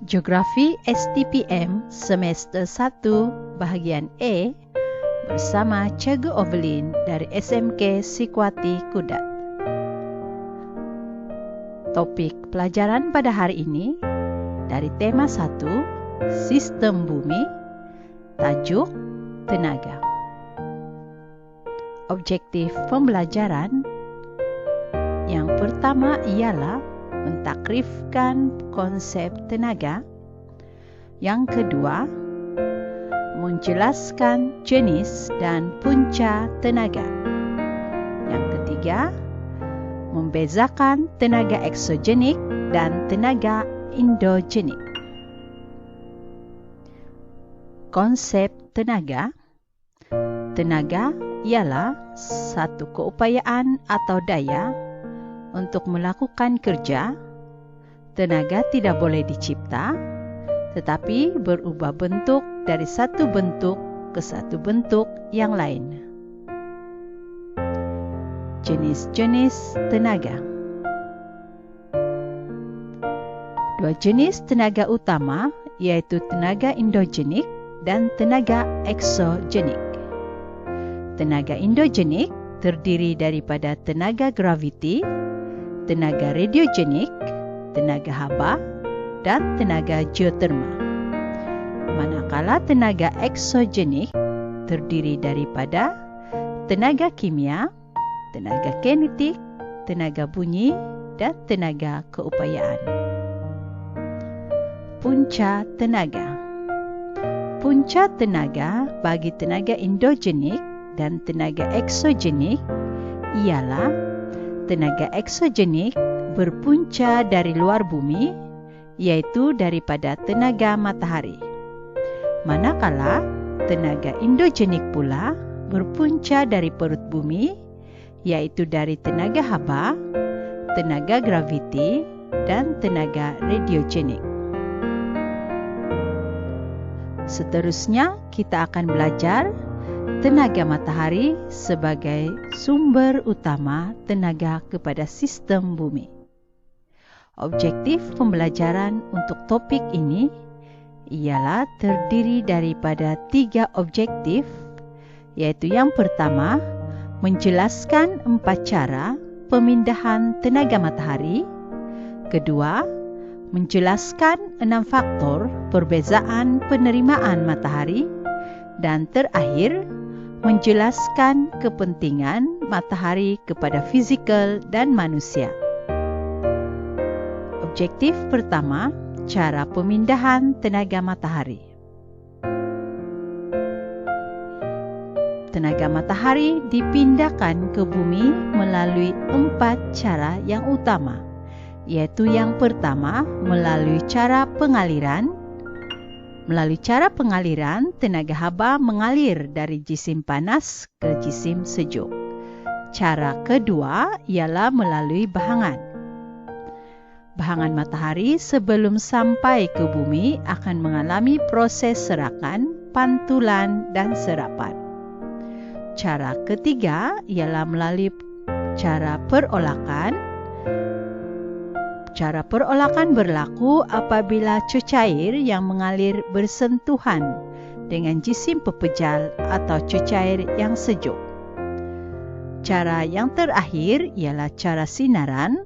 Geografi STPM Semester 1 Bahagian E bersama Cikgu Ovelin dari SMK Sikwati Kudat. Topik pelajaran pada hari ini dari tema 1 Sistem Bumi, tajuk Tenaga. Objektif pembelajaran yang pertama ialah mentakrifkan konsep tenaga. Yang kedua, menjelaskan jenis dan punca tenaga. Yang ketiga, membezakan tenaga eksogenik dan tenaga endogenik. Konsep tenaga. Tenaga ialah satu keupayaan atau daya untuk melakukan kerja. Tenaga tidak boleh dicipta, tetapi berubah bentuk dari satu bentuk ke satu bentuk yang lain. Jenis-jenis tenaga. Dua jenis tenaga utama yaitu tenaga endogenik dan tenaga eksogenik. Tenaga endogenik terdiri daripada tenaga graviti, tenaga radiogenik, tenaga haba, dan tenaga geoterma. Manakala tenaga eksogenik terdiri daripada tenaga kimia, tenaga kinetik, tenaga bunyi, dan tenaga keupayaan. Punca tenaga. Punca tenaga bagi tenaga endogenik dan tenaga eksogenik ialah tenaga eksogenik berpunca dari luar bumi, yaitu daripada tenaga matahari. Manakala tenaga endogenik pula berpunca dari perut bumi, yaitu dari tenaga haba, tenaga graviti, dan tenaga radiogenik. Seterusnya, kita akan belajar tenaga matahari sebagai sumber utama tenaga kepada sistem bumi. Objektif pembelajaran untuk topik ini ialah terdiri daripada 3 objektif, yaitu yang pertama, menjelaskan 4 cara pemindahan tenaga matahari. Kedua, menjelaskan 6 faktor perbezaan penerimaan matahari. Dan terakhir, menjelaskan kepentingan matahari kepada fizikal dan manusia. Objektif pertama, cara pemindahan tenaga matahari. Tenaga matahari dipindahkan ke bumi melalui 4 cara yang utama, yaitu yang pertama, melalui cara pengaliran. Melalui cara pengaliran, tenaga haba mengalir dari jisim panas ke jisim sejuk. Cara kedua ialah melalui bahangan. Bahangan matahari sebelum sampai ke bumi akan mengalami proses serakan, pantulan, dan serapan. Cara ketiga ialah melalui cara perolakan. Cara perolakan berlaku apabila cecair yang mengalir bersentuhan dengan jisim pepejal atau cecair yang sejuk. Cara yang terakhir ialah cara sinaran.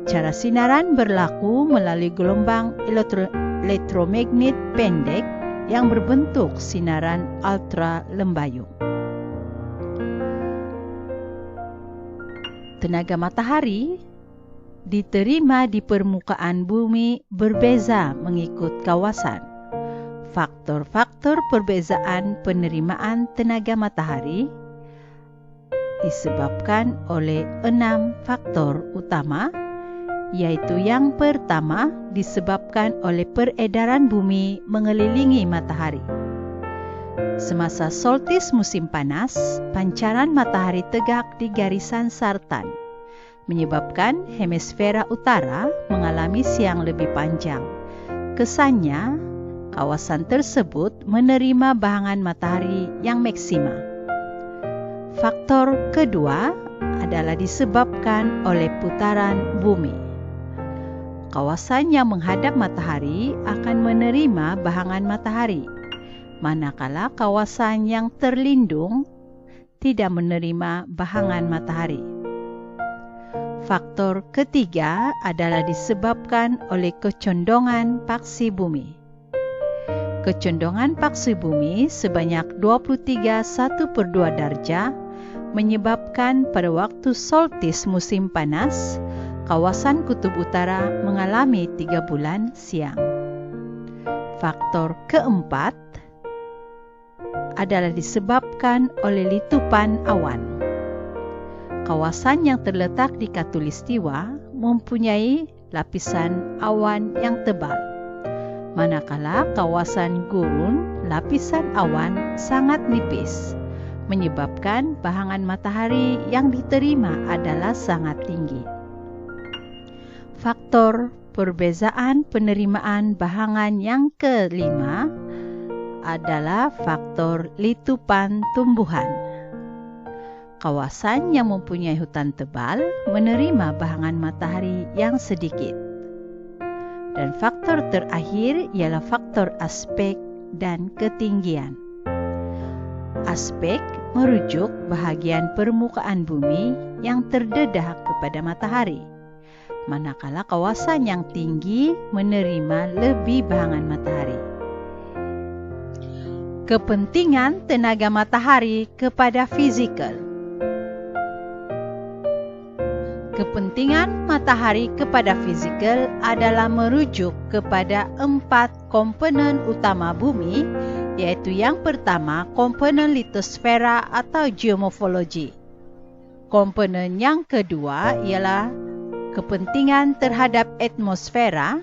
Cara sinaran berlaku melalui gelombang elektromagnet pendek yang berbentuk sinaran ultra lembayung. Tenaga matahari diterima di permukaan bumi berbeza mengikut kawasan. Faktor-faktor perbezaan penerimaan tenaga matahari disebabkan oleh 6 faktor utama, yaitu yang pertama disebabkan oleh peredaran bumi mengelilingi matahari. Semasa solstis musim panas, pancaran matahari tegak di garisan sartan, menyebabkan hemisfera utara mengalami siang lebih panjang. Kesannya, kawasan tersebut menerima bahangan matahari yang maksima. Faktor kedua adalah disebabkan oleh putaran bumi. Kawasan yang menghadap matahari akan menerima bahangan matahari, manakala kawasan yang terlindung tidak menerima bahangan matahari. Faktor ketiga adalah disebabkan oleh kecondongan paksi bumi. Kecondongan paksi bumi sebanyak 23/1/2 darjah menyebabkan pada waktu solstis musim panas, kawasan kutub utara mengalami 3 bulan siang. Faktor keempat adalah disebabkan oleh litupan awan. Kawasan yang terletak di khatulistiwa mempunyai lapisan awan yang tebal, manakala kawasan gurun lapisan awan sangat nipis, menyebabkan bahangan matahari yang diterima adalah sangat tinggi. Faktor perbezaan penerimaan bahangan yang kelima adalah faktor litupan tumbuhan. Kawasan yang mempunyai hutan tebal menerima bahangan matahari yang sedikit. Dan faktor terakhir ialah faktor aspek dan ketinggian. Aspek merujuk bahagian permukaan bumi yang terdedah kepada matahari, manakala kawasan yang tinggi menerima lebih bahangan matahari. Kepentingan tenaga matahari kepada fizikal. Kepentingan matahari kepada fizikal adalah merujuk kepada 4 komponen utama bumi, yaitu yang pertama komponen litosfera atau geomorfologi. Komponen yang kedua ialah kepentingan terhadap atmosfera,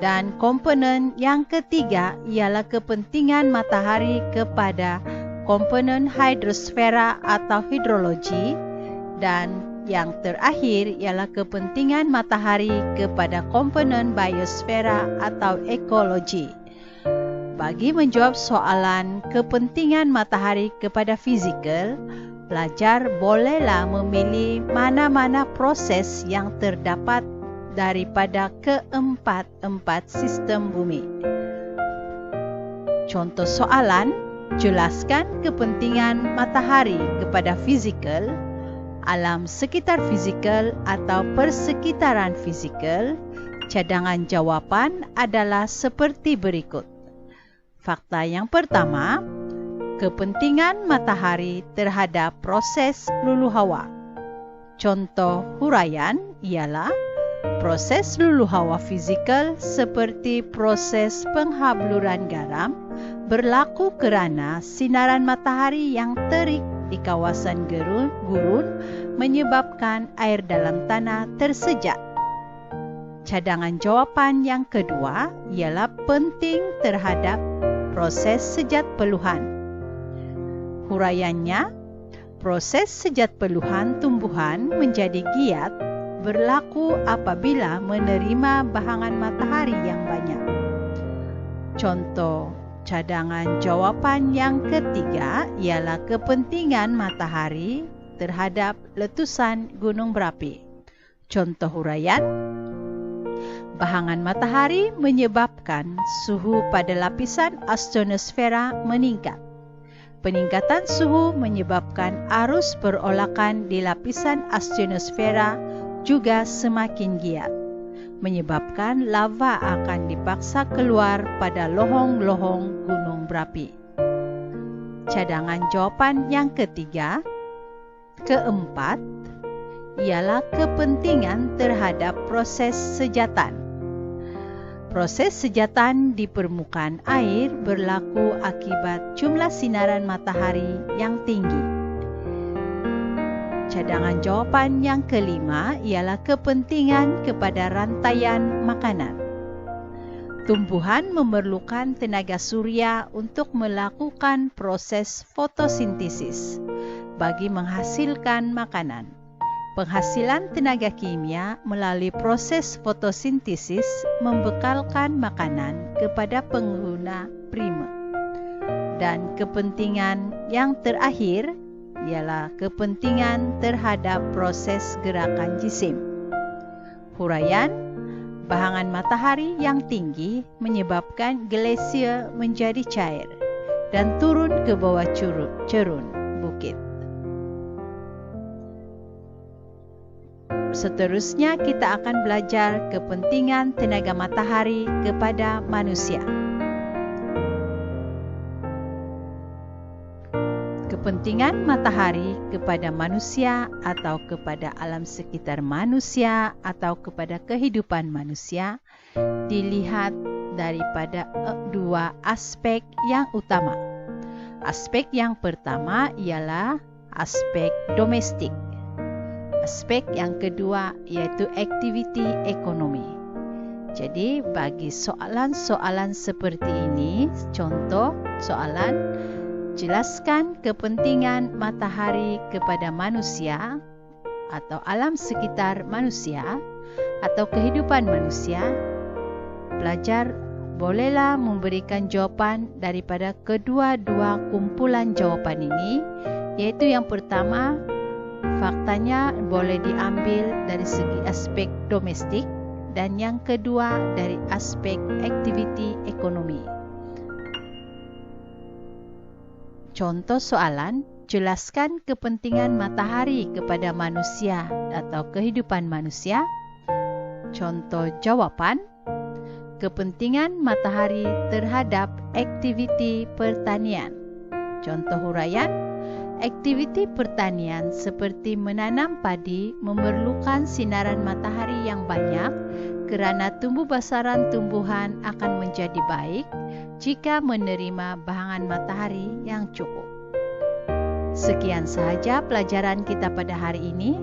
dan komponen yang ketiga ialah kepentingan matahari kepada komponen hidrosfera atau hidrologi, dan yang terakhir ialah kepentingan matahari kepada komponen biosfera atau ekologi. Bagi menjawab soalan kepentingan matahari kepada fizikal, pelajar bolehlah memilih mana-mana proses yang terdapat daripada keempat sistem bumi. Contoh soalan, jelaskan kepentingan matahari kepada fizikal, alam sekitar fizikal atau persekitaran fizikal. Cadangan jawapan adalah seperti berikut. Fakta yang pertama, kepentingan matahari terhadap proses luluh hawa. Contoh huraian ialah proses luluh hawa fizikal seperti proses penghabluran garam berlaku kerana sinaran matahari yang terik di kawasan gurun menyebabkan air dalam tanah tersejat. Cadangan jawapan yang kedua ialah penting terhadap proses sejat peluhan. Huraiannya, proses sejat peluhan tumbuhan menjadi giat berlaku apabila menerima bahangan matahari yang banyak. Contoh cadangan jawapan yang ketiga ialah kepentingan matahari terhadap letusan gunung berapi. Contoh huraian, bahangan matahari menyebabkan suhu pada lapisan astronosfera meningkat. Peningkatan suhu menyebabkan arus perolakan di lapisan astronosfera juga semakin giat, menyebabkan lava akan dipaksa keluar pada lohong-lohong gunung berapi. Cadangan jawapan yang keempat, ialah kepentingan terhadap proses sejatan. Proses sejatan di permukaan air berlaku akibat jumlah sinaran matahari yang tinggi. Cadangan jawapan yang kelima ialah kepentingan kepada rantaian makanan. Tumbuhan memerlukan tenaga surya untuk melakukan proses fotosintesis bagi menghasilkan makanan. Penghasilan tenaga kimia melalui proses fotosintesis membekalkan makanan kepada pengguna primer. Dan kepentingan yang terakhir ialah kepentingan terhadap proses gerakan jisim. Huraian, Bahangan matahari yang tinggi menyebabkan glasier menjadi cair dan turun ke bawah cerun bukit. Seterusnya kita akan belajar kepentingan tenaga matahari kepada manusia. Kepentingan matahari kepada manusia atau kepada alam sekitar manusia atau kepada kehidupan manusia dilihat daripada dua aspek yang utama. Aspek yang pertama ialah aspek domestik. Aspek yang kedua yaitu aktiviti ekonomi. Jadi bagi soalan-soalan seperti ini, contoh soalan, jelaskan kepentingan matahari kepada manusia atau alam sekitar manusia atau kehidupan manusia. Pelajar bolehlah memberikan jawapan daripada kedua-dua kumpulan jawapan ini, yaitu yang pertama, faktanya boleh diambil dari segi aspek domestik dan yang kedua dari aspek aktiviti ekonomi. Contoh soalan, jelaskan kepentingan matahari kepada manusia atau kehidupan manusia. Contoh jawapan, kepentingan matahari terhadap aktiviti pertanian. Contoh huraian, aktiviti pertanian seperti menanam padi memerlukan sinaran matahari yang banyak kerana tumbuh besaran tumbuhan akan menjadi baik jika menerima bahangan matahari yang cukup. Sekian sahaja pelajaran kita pada hari ini.